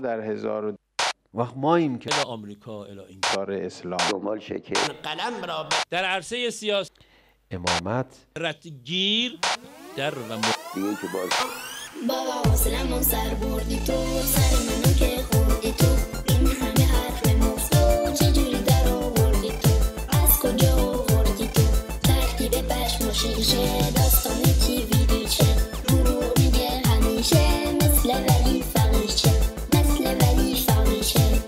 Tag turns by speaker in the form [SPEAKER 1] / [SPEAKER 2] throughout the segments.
[SPEAKER 1] در هزار
[SPEAKER 2] وقت ماییم که
[SPEAKER 3] الى آمریکا الى
[SPEAKER 1] دار اسلام
[SPEAKER 4] دنبال شکل
[SPEAKER 3] قلم را در عرصه سیاست
[SPEAKER 2] امامت
[SPEAKER 3] گیر در و
[SPEAKER 4] دیگه که باز
[SPEAKER 5] بابا حوصله‌مو سر بردی تو سر منو که خوردی تو این همه حرف مفتو چجوری در آوردی تو از کجا آوردی تو ترکیب پشم و شیشه داستان تیوی ریچه دروغ میگه همیشه مثل ولی فقیشه مثل ولی فقیشه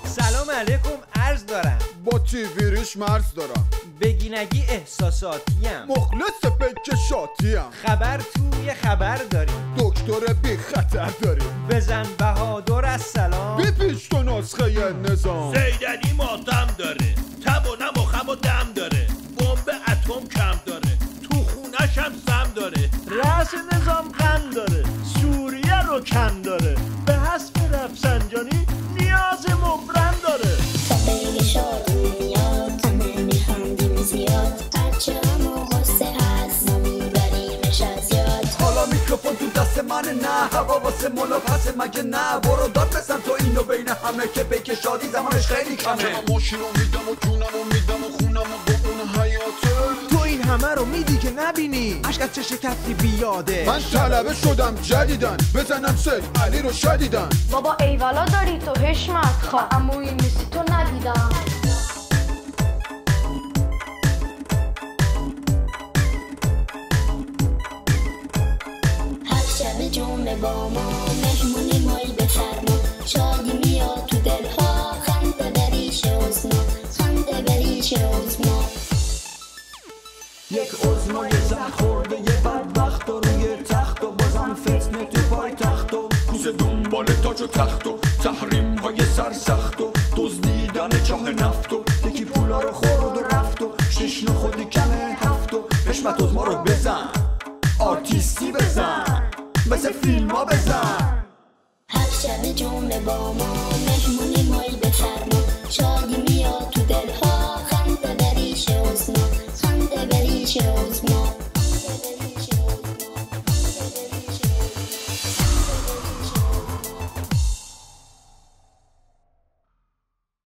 [SPEAKER 6] سلام علیکم عرض دارم
[SPEAKER 7] با تیوی ریش مرز دارم
[SPEAKER 6] بگی نگی احساساتیم
[SPEAKER 7] مخلص پک شاتیم
[SPEAKER 6] خبر توی خبر داریم
[SPEAKER 7] دکتر بی خطر داریم
[SPEAKER 6] بزن بهادر از سلام
[SPEAKER 7] بی پیش تو نسخه نظام
[SPEAKER 3] زیدنی ماتم داره تب و نم و خم و دم داره بمب اتم کم داره تو خونش هم سم داره رأس نظام غم داره سوریه رو کم داره به حسب رفسنجانی نیاز مبرم داره
[SPEAKER 5] تا خیلی شادون میاد همه میخندیم زیاد هرچه هم و غصه هست ما میبریمش از یاد
[SPEAKER 8] حالا میکروفون تو دست من نه هوا واسه مولا پس مگه نه برو داد بزن تو اینو بین همه که بیک شادی زمانش خیلی کمه
[SPEAKER 7] من ماشین رو میدم و جونم رو میدم و خونم و با اون حیاته
[SPEAKER 6] تو این همه رو میدی که نبینی عشق از چه شکستی بیاده
[SPEAKER 7] من طلبه شدم جدیدن بزنم سید علی رو شدیدن
[SPEAKER 9] بابا ایوالا داری تو حشمت خواه اما این مثل تو ندیدم
[SPEAKER 5] هر شب جمعه با ما مهمونی مایی بفرما شادی میاد تو دلها خنده بریش عزما خنده بریش عزما
[SPEAKER 8] یک عزما یه زن خورده یه بدبخت و روی تخت و بازم فتنه تو پای تخت و کوسه دنبال تاج و تخت و تحریم های سرسخت و دزدیدن چاه نفت و یکی پولا رو خورد و رفت و شش خودی کمه هفت و حشمت عزما رو بزن آرتیستی بزن مثل فیلم ها بزن
[SPEAKER 5] هر شب جمعه با ما مهمونی مایی بفرما